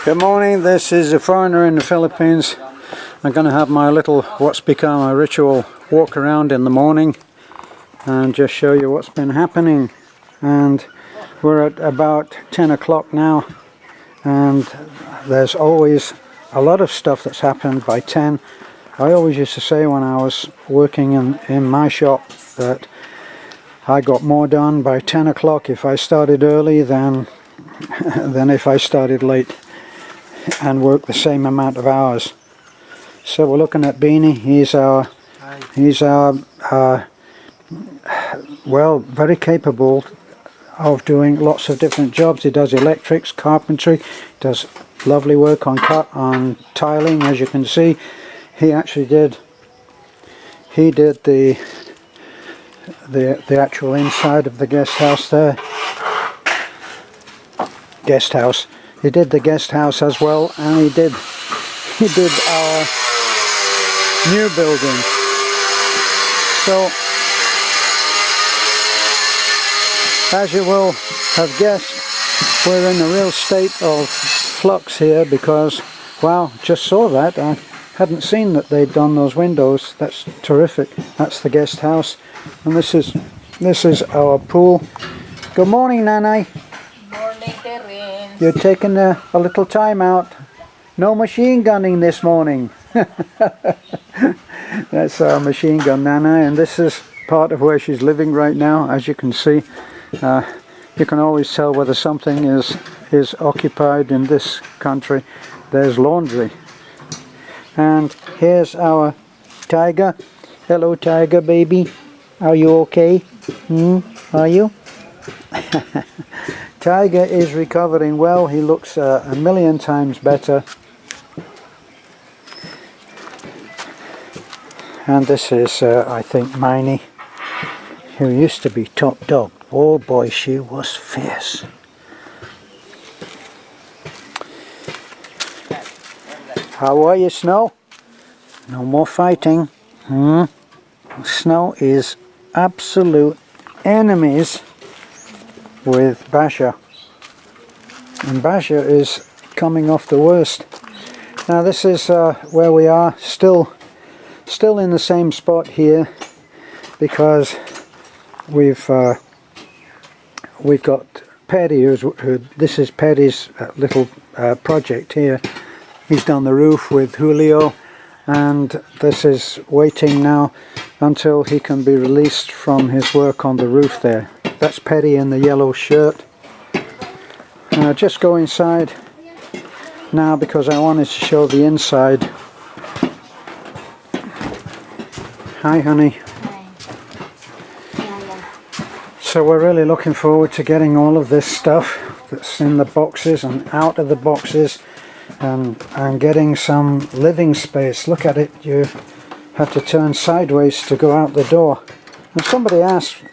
Good morning, this is a foreigner in the Philippines. I'm going to have my little, what's become a ritual, walk around in the morning and just show you what's been happening. And we're at about 10 o'clock now, and there's always a lot of stuff that's happened by 10. I always used to say when I was working in my shop that I got more done by 10 o'clock if I started early than if I started late and worked the same amount of hours. So we're looking at Beanie. He's our well, very capable of doing lots of different jobs. He does electrics, carpentry, does lovely work on tiling, as you can see. He actually did the actual inside of the guest house there. Guest house. He did the guest house as well, and he did our new building. So, as you will have guessed, we're in a real state of flux here because, wow, just saw that. I hadn't seen that they'd done those windows. That's terrific. That's the guest house, and this is our pool. Good morning, Nanay. Morning, Terence. You're taking a little time out. No machine gunning this morning. That's our machine gun, Nana, and this is part of where she's living right now. As you can see, you can always tell whether something is occupied in this country. There's laundry. And here's our tiger. Hello, tiger baby. Are you okay? Are you? Tiger is recovering well. He looks a million times better. And this is, I think, Miney, who used to be top dog. Oh boy, she was fierce. How are you, Snow? No more fighting. Snow is absolute enemies with Basha, and Basha is coming off the worst. Now this is where we are, still in the same spot here, because we've got Paddy, who this is Paddy's little project here. He's done the roof with Julio, and this is waiting now until he can be released from his work on the roof there. That's Paddy in the yellow shirt. And I'll just go inside now because I wanted to show the inside. Hi, honey. So we're really looking forward to getting all of this stuff that's in the boxes and out of the boxes, and getting some living space. Look at it, you have to turn sideways to go out the door. And somebody asked,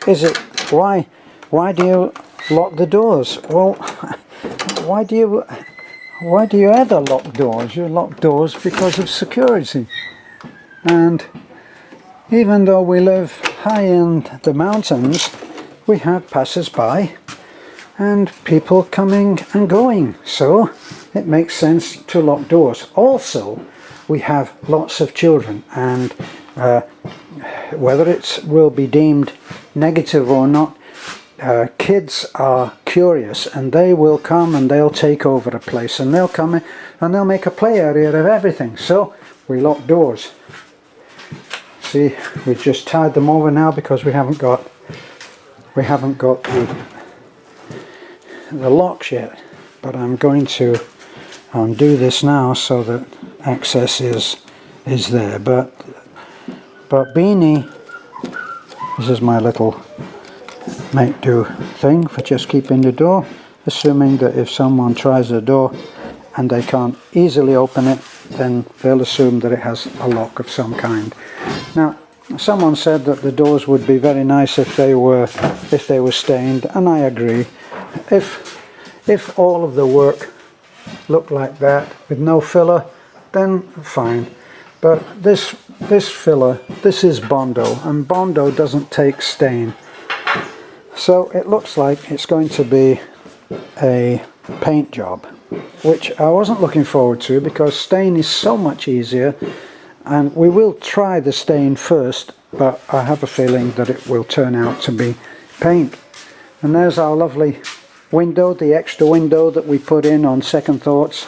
why do you lock the doors? Well, why do you ever lock doors? You lock doors because of security. And even though we live high in the mountains, we have passers-by and people coming and going, so it makes sense to lock doors. Also, we have lots of children, and whether it will be deemed negative or not, kids are curious, and they will come and they'll take over a place, and they'll come in and they'll make a play area of everything. So we lock doors. See, we've just tied them over now because we haven't got the locks yet, but I'm going to undo this now so that access is there. But Beanie, this is my little make do thing for just keeping the door, assuming that if someone tries the door and they can't easily open it, then they'll assume that it has a lock of some kind. Now, someone said that the doors would be very nice if they were stained, and I agree. If all of the work looked like that with no filler, then fine. But this filler, this is Bondo, and Bondo doesn't take stain. So it looks like it's going to be a paint job. which I wasn't looking forward to because stain is so much easier, and we will try the stain first, but I have a feeling that it will turn out to be paint. And there's our lovely window, the extra window that we put in on second thoughts.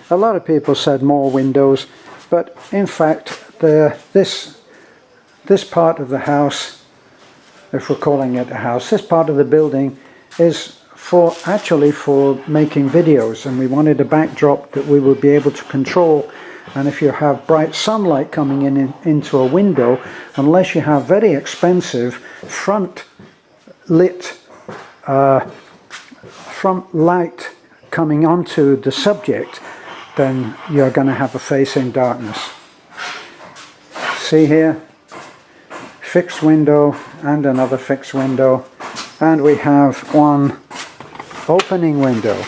A lot of people said more windows, but in fact this part of the house, if we're calling it a house, this part of the building is actually for making videos, and we wanted a backdrop that we would be able to control. And if you have bright sunlight coming into a window, unless you have very expensive front light coming onto the subject, then you're going to have a face in darkness. See here, fixed window and another fixed window, and we have one opening window.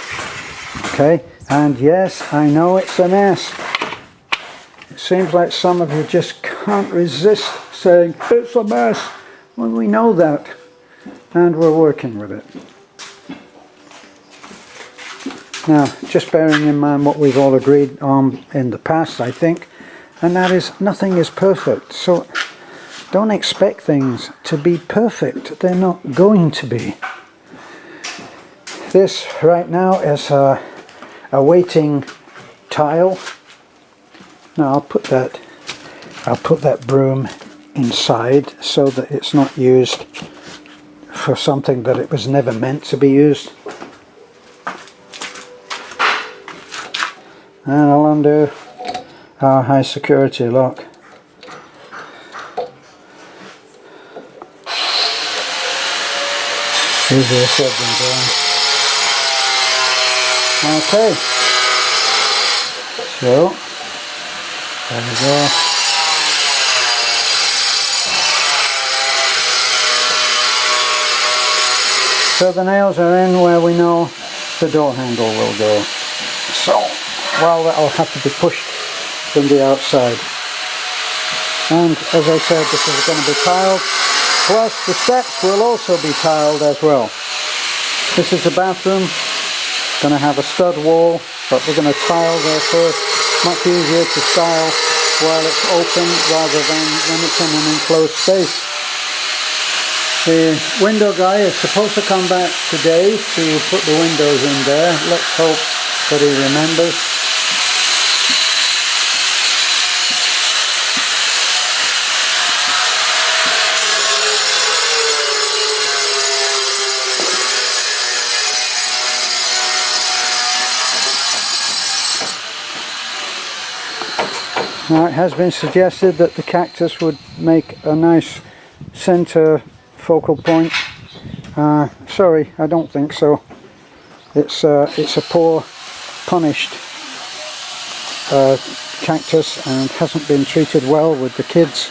Okay, and yes, I know it's a mess. It seems like some of you just can't resist saying it's a mess. Well, we know that, and we're working with it. Now, just bearing in mind what we've all agreed on in the past, I think, and that is nothing is perfect. So don't expect things to be perfect. They're not going to be. This right now is a waiting tile. Now I'll put that broom inside so that it's not used for something that it was never meant to be used. And I'll undo our high security lock. Easier said than done. Okay, so there we go. So the nails are in where we know the door handle will go. So, well, that'll have to be pushed from the outside. And as I said, this is going to be tiled. Plus the steps will also be tiled as well. This is the bathroom. Going to have a stud wall, but we're going to tile there first. Much easier to style while it's open rather than when it's in an enclosed space. The window guy is supposed to come back today to put the windows in there. Let's hope that he remembers. Now, it has been suggested that the cactus would make a nice center focal point. Sorry, I don't think so. It's a poor, punished cactus and hasn't been treated well with the kids.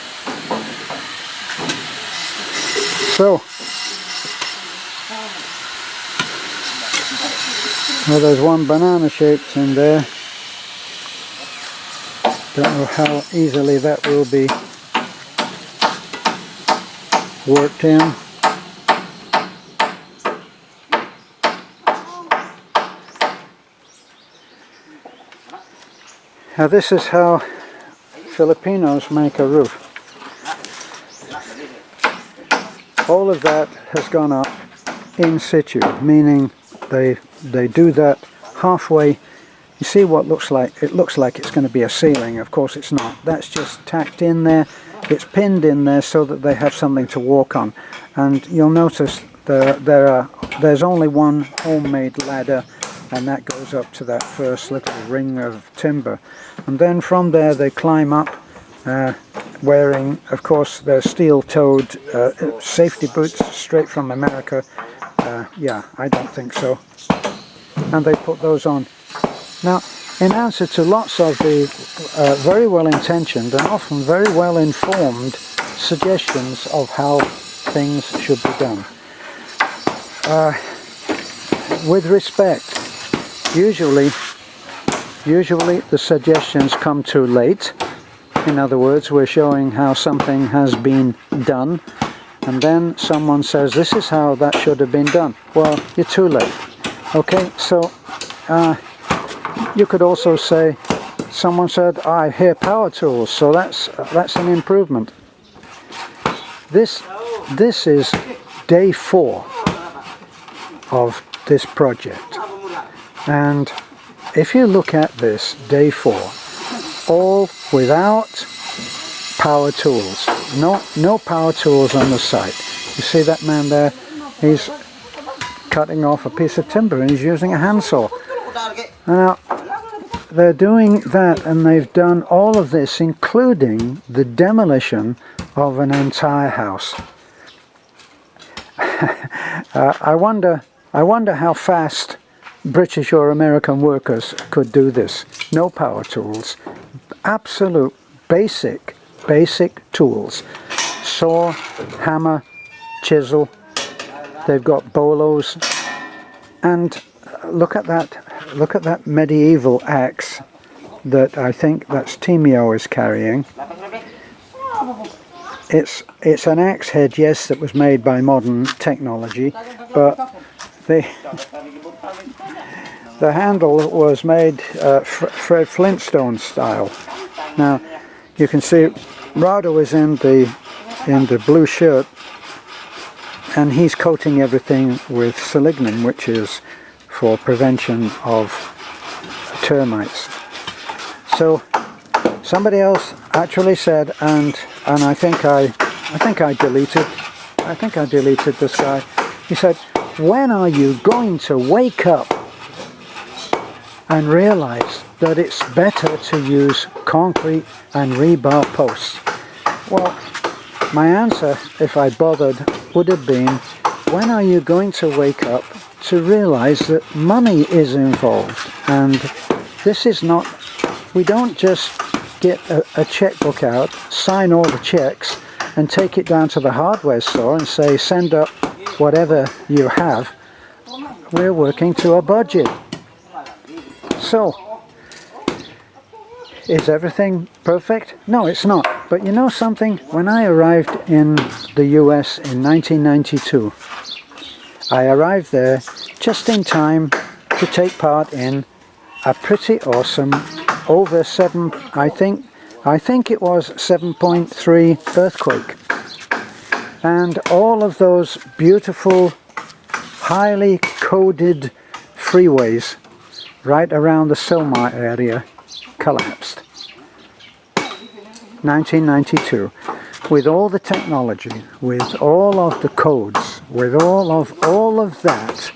So, well, there's one banana shaped in there. Don't know how easily that will be worked in. Now this is how Filipinos make a roof. All of that has gone up in situ, meaning they do that halfway. You see what looks like it's going to be a ceiling. Of course it's not. That's just tacked in there. It's pinned in there so that they have something to walk on. And you'll notice there's only one homemade ladder, and that goes up to that first little ring of timber. And then from there they climb up, wearing, of course, their steel-toed safety boots straight from America. Yeah, I don't think so. And they put those on. Now, in answer to lots of the very well-intentioned and often very well-informed suggestions of how things should be done, with respect, usually the suggestions come too late. In other words, we're showing how something has been done, and then someone says, this is how that should have been done. Well, you're too late. Okay, so you could also say, someone said, I hear power tools, so that's an improvement. This is day 4 of this project, and if you look at this, day 4, all without power tools, no power tools on the site. You see that man there? He's cutting off a piece of timber and he's using a handsaw. Now, they're doing that, and they've done all of this, including the demolition of an entire house. I wonder how fast British or American workers could do this. No power tools, absolute basic tools: saw, hammer, chisel. They've got bolos, and look at that medieval axe that I think that's Timeo is carrying. It's an axe head, yes, that was made by modern technology, but the handle was made Fred Flintstone style. Now you can see Rado is in the blue shirt, and he's coating everything with selignum, which is for prevention of termites. So somebody else actually said, and I think I deleted this guy. He said, when are you going to wake up and realize that it's better to use concrete and rebar posts? Well, my answer, if I bothered, would have been, when are you going to wake up to realize that money is involved? And this is not, we don't just get a checkbook out, sign all the checks, and take it down to the hardware store and say, send up whatever you have. We're working to a budget. So, is everything perfect? No, it's not. But you know something? When I arrived in the US in 1992, I arrived there just in time to take part in a pretty awesome over 7, I think it was 7.3 earthquake. And all of those beautiful, highly coded freeways right around the Sylmar area collapsed. 1992. With all the technology, with all of the codes, with all of that,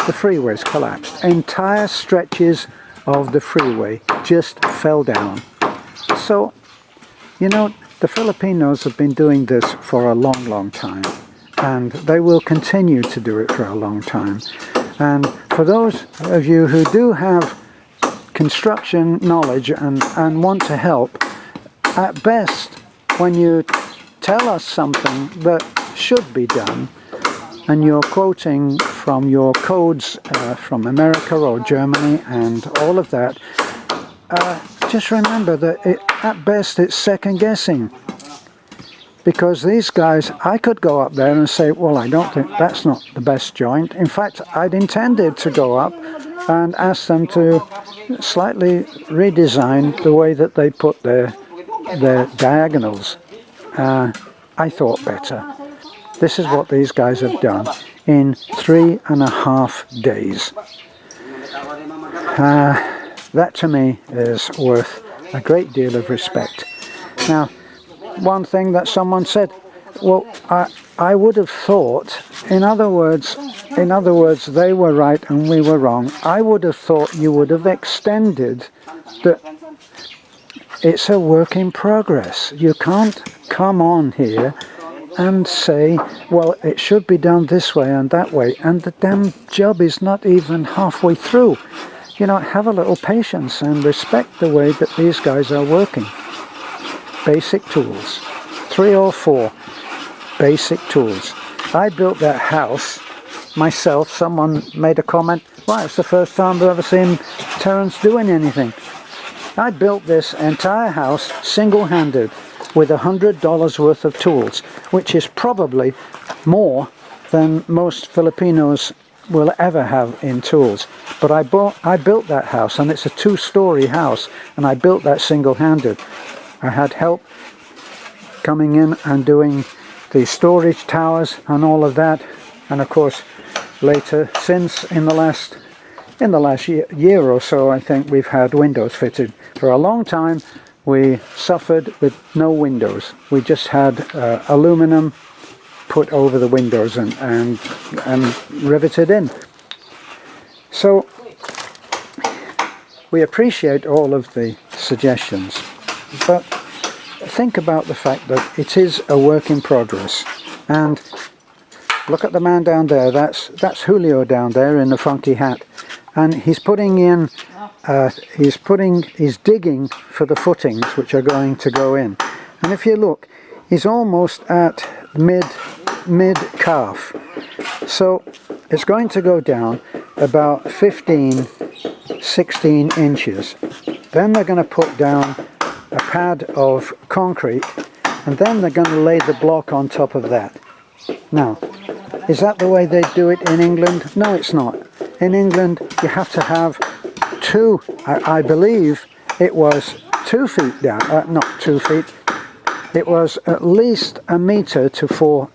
the freeways collapsed. Entire stretches of the freeway just fell down. So, you know, the Filipinos have been doing this for a long time, and they will continue to do it for a long time. And for those of you who do have construction knowledge and want to help, at best, when you tell us something that should be done, and you're quoting from your codes from America or Germany and all of that, just remember that at best it's second guessing. Because these guys, I could go up there and say, well, I don't think that's not the best joint. In fact, I'd intended to go up and ask them to slightly redesign the way that they put their diagonals. I thought better. This is what these guys have done in 3.5 days. That to me is worth a great deal of respect. Now, one thing that someone said, well, I would have thought, in other words, they were right and we were wrong. I would have thought you would have extended that it's a work in progress. You can't come on here and say, well, it should be done this way and that way, and the damn job is not even halfway through. You know, have a little patience and respect the way that these guys are working. Basic tools. 3 or 4 basic tools. I built that house myself. Someone made a comment, well, it's the first time I've ever seen Terence doing anything. I built this entire house single-handed with $100 worth of tools, which is probably more than most Filipinos will ever have in tools. But I built that house, and it's a 2-story house, and I built that single-handed. I had help coming in and doing the storage towers and all of that, and of course later, since in the last year or so, I think we've had windows fitted. For a long time we suffered with no windows. We just had aluminum put over the windows and riveted in. So we appreciate all of the suggestions, but think about the fact that it is a work in progress. And look at the man down there. That's Julio down there in the funky hat, and he's putting in he's digging for the footings which are going to go in. And if you look, he's almost at mid calf, so it's going to go down about 15-16 inches. Then they're going to put down a pad of concrete, and then they're going to lay the block on top of that. Now, is that the way they do it in England? No, it's not. In England you have to have two, I believe it was 2 feet down, not 2 feet, it was at least a meter to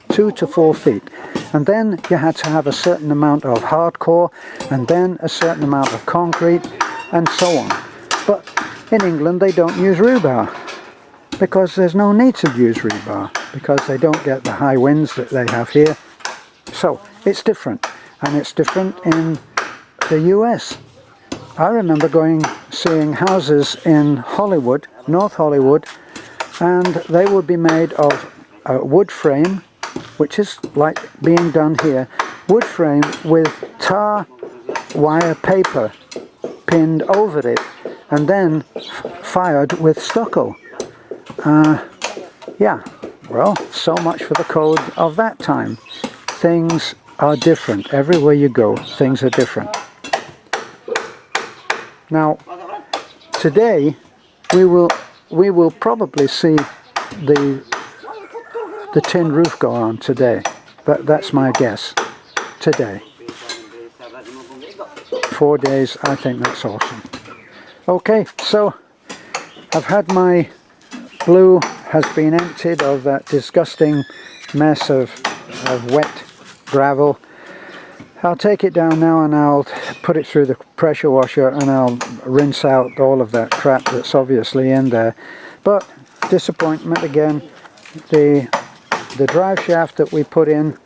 2 to 4 feet. And then you had to have a certain amount of hardcore, and then a certain amount of concrete, and so on. But in England they don't use rebar, because there's no need to use rebar, because they don't get the high winds that they have here. So it's different, and it's different in the US. I remember seeing houses in Hollywood, North Hollywood, and they would be made of a wood frame, which is like being done here, wood frame with tar wire paper pinned over it, and then fired with stucco. Yeah, well, so much for the code of that time. Things are different. Everywhere you go, things are different. Now, today we will probably see the tin roof go on today. That's my guess. Today. 4 days, I think that's awesome. Okay, so I've had my blue has been emptied of that disgusting mess of wet gravel. I'll take it down now and I'll put it through the pressure washer, and I'll rinse out all of that crap that's obviously in there. But disappointment again. The drive shaft that we put in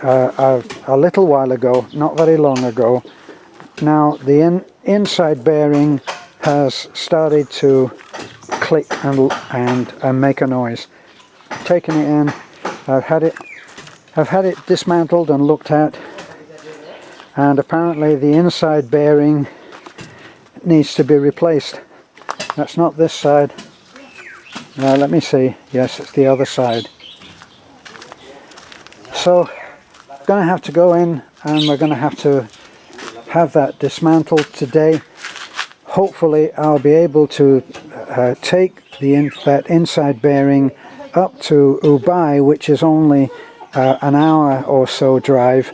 a little while ago, not very long ago, now the inside bearing has started to click and make a noise. Taking it in, I've had it dismantled and looked at, and apparently the inside bearing needs to be replaced. That's not this side. Let me see. Yes, it's the other side. So I'm going to have to go in, and we're going to have that dismantled today. Hopefully I'll be able to take that inside bearing up to Ubai, which is only an hour or so drive,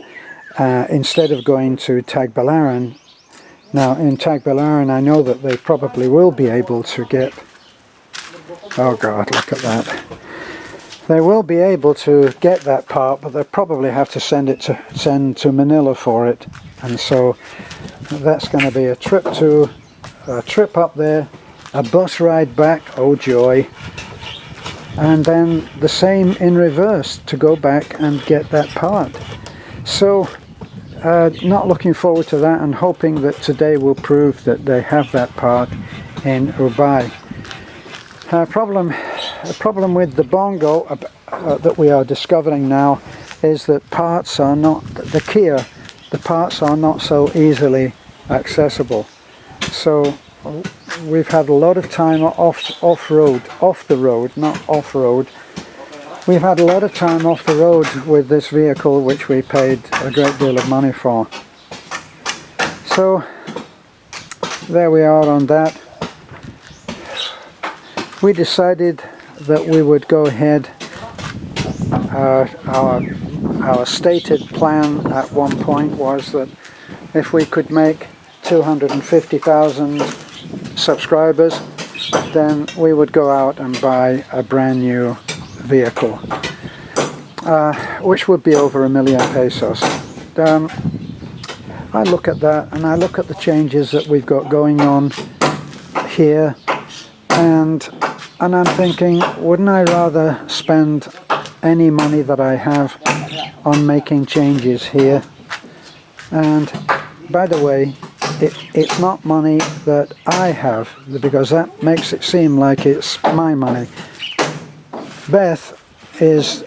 instead of going to Tagbilaran. Now in Tagbilaran I know that they probably will be able to get, oh God, look at that. They will be able to get that part, but they'll probably have to send to Manila for it, and so that's going to be a trip up there, a bus ride back, oh joy, and then the same in reverse to go back and get that part. So not looking forward to that, and hoping that today will prove that they have that part in Ubai. A problem with the Bongo that we are discovering now is that parts are not, the parts are not so easily accessible. So we've had a lot of time off the road, not off-road. We've had a lot of time off the road with this vehicle, which we paid a great deal of money for. So there we are on that. We decided that we would go ahead. our stated plan at one point was that if we could make 250,000 subscribers, then we would go out and buy a brand new vehicle, which would be over 1,000,000 pesos. I look at that and I look at the changes that we've got going on here, and I'm thinking, wouldn't I rather spend any money that I have on making changes here? And by the way, it's not money that I have, because that makes it seem like it's my money. Beth is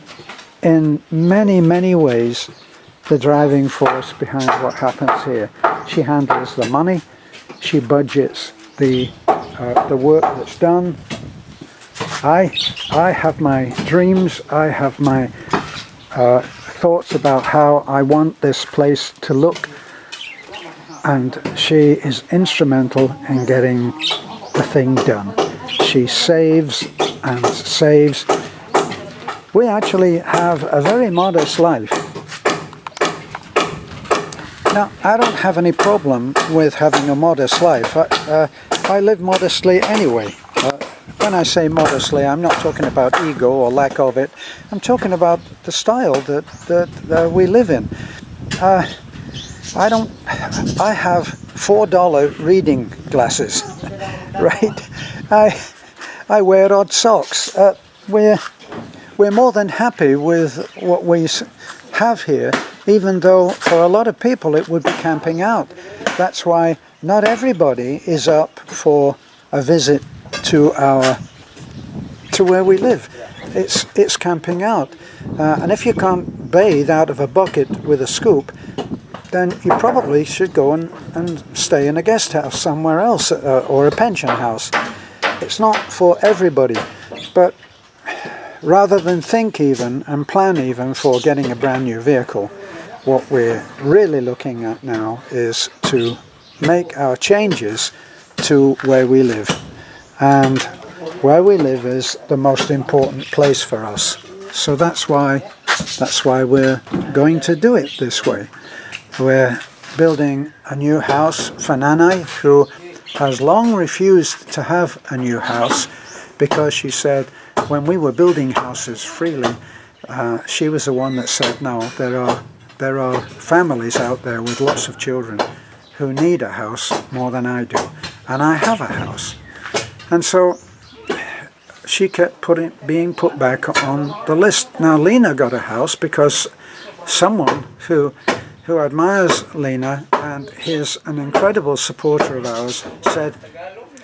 in many ways the driving force behind what happens here. She handles the money, she budgets the work that's done. I have my dreams, I have my thoughts about how I want this place to look, and she is instrumental in getting the thing done. She saves and saves. We actually have a very modest life. Now, I don't have any problem with having a modest life. I live modestly anyway. When I say modestly, I'm not talking about ego or lack of it. I'm talking about the style that we live in. I have $4 reading glasses, right? I wear odd socks. We're more than happy with what we have here, even though for a lot of people it would be camping out. That's why not everybody is up for a visit to where we live. It's camping out, and if you can't bathe out of a bucket with a scoop, then you probably should go and stay in a guest house somewhere else, or a pension house. It's not for everybody, but rather than think even and plan even for getting a brand new vehicle, what we're really looking at now is to make our changes to where we live. And where we live is the most important place for us. So that's why we're going to do it this way. We're building a new house for Nanai, who has long refused to have a new house because she said when we were building houses freely, she was the one that said, no, there are families out there with lots of children who need a house more than I do, and I have a house. And so she kept being put back on the list. Now Lena got a house because someone who admires Lena and is an incredible supporter of ours said,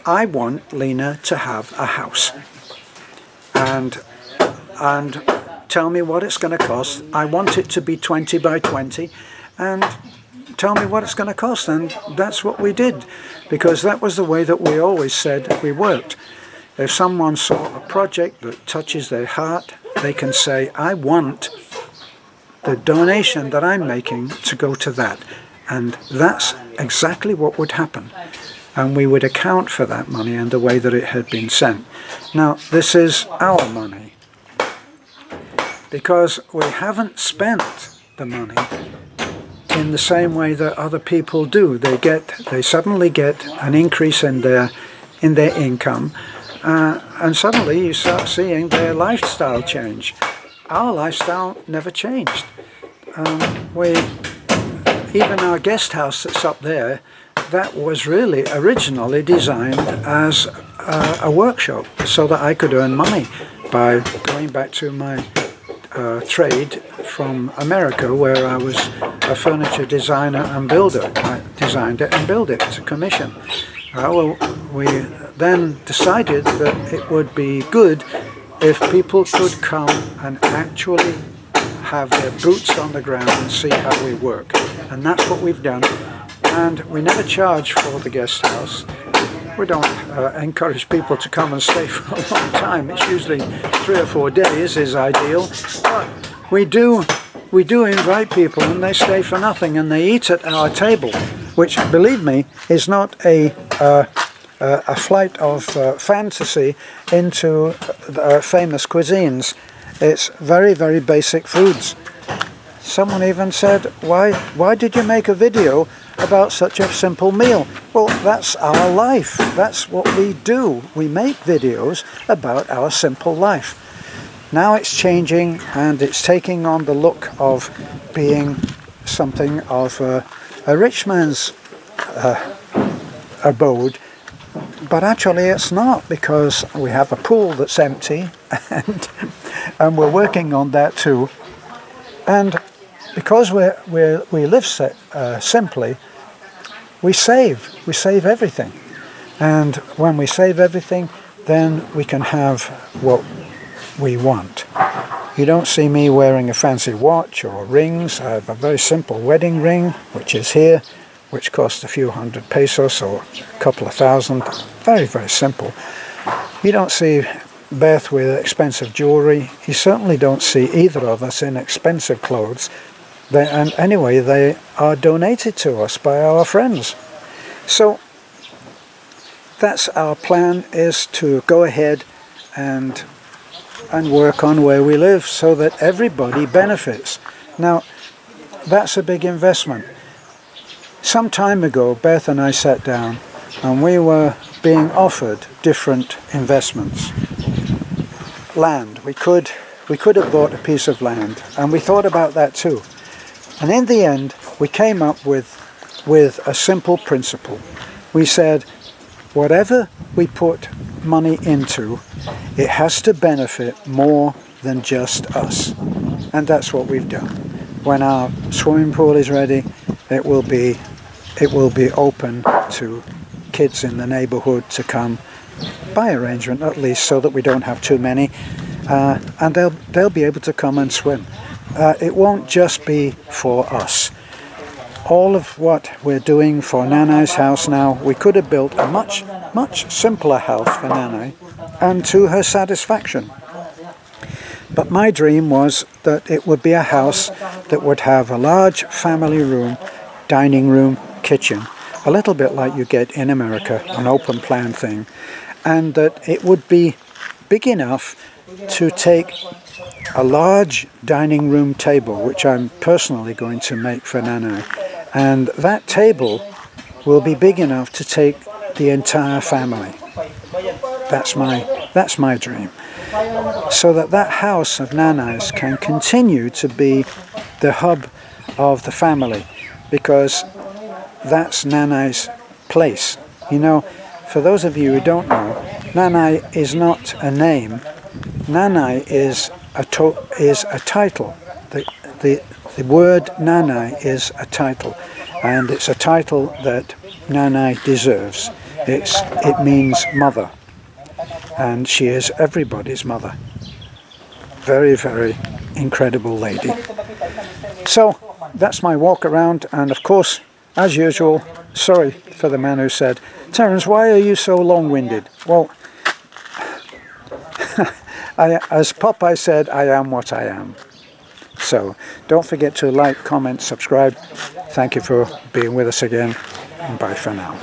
I want Lena to have a house, and tell me what it's going to cost. I want it to be 20 by 20, and tell me what it's going to cost. And that's what we did, because that was the way that we always said we worked. If someone saw a project that touches their heart, they can say, I want the donation that I'm making to go to that. And that's exactly what would happen. And we would account for that money and the way that it had been sent. Now, this is our money, because we haven't spent the money in the same way that other people do. They suddenly get an increase in their income, and suddenly you start seeing their lifestyle change. Our lifestyle never changed. Even our guest house that's up there, that was really originally designed as a workshop so that I could earn money by going back to my trade from America, where I was a furniture designer and builder. I designed it and built it to commission. Well, we then decided that it would be good if people could come and actually have their boots on the ground and see how we work. And that's what we've done. And we never charge for the guest house. We don't encourage people to come and stay for a long time. It's usually 3 or 4 days is ideal. But we do invite people, and they stay for nothing, and they eat at our table, which, believe me, is not a flight of fantasy into famous cuisines. It's very, very basic foods. someone even said, why did you make a video about such a simple meal? Well, that's our life. That's what we do. We make videos about our simple life. Now it's changing, and it's taking on the look of being something of a rich man's abode. But actually it's not, because we have a pool that's empty, and we're working on that too. And because we live simply, we save everything. And when we save everything, then we can have what we want. You don't see me wearing a fancy watch or rings. I have a very simple wedding ring, which is here, which costs a few hundred pesos or a couple of thousand. Very, very simple. You don't see Beth with expensive jewelry. You certainly don't see either of us in expensive clothes. And anyway, they are donated to us by our friends. So that's our plan, is to go ahead and work on where we live so that everybody benefits. Now, that's a big investment. Some time ago, Beth and I sat down and we were being offered different investments. Land. We could have bought a piece of land, and we thought about that too. And in the end, we came up with a simple principle. We said, whatever we put money into, it has to benefit more than just us. And that's what we've done. When our swimming pool is ready, it will be open to kids in the neighborhood to come, by arrangement at least, so that we don't have too many, and they'll be able to come and swim. It won't just be for us. All of what we're doing for Nanai's house now, we could have built a much simpler house for Nanai, and to her satisfaction. But my dream was that it would be a house that would have a large family room, dining room, kitchen, a little bit like you get in America, an open plan thing, and that it would be big enough to take a large dining room table, which I'm personally going to make for Nanai, and that table will be big enough to take the entire family. That's my dream. So that house of Nanai's can continue to be the hub of the family, because that's Nanai's place. You know, for those of you who don't know, Nanai is not a name. Nanai is a title. The word Nanai is a title, and it's a title that Nanai deserves. It means mother, and she is everybody's mother. Very, very incredible lady. So that's my walk around, and of course, as usual, sorry for the man who said, "Terence, why are you so long-winded?" Well, as Popeye said, I am what I am. So don't forget to like, comment, subscribe. Thank you for being with us again, and bye for now.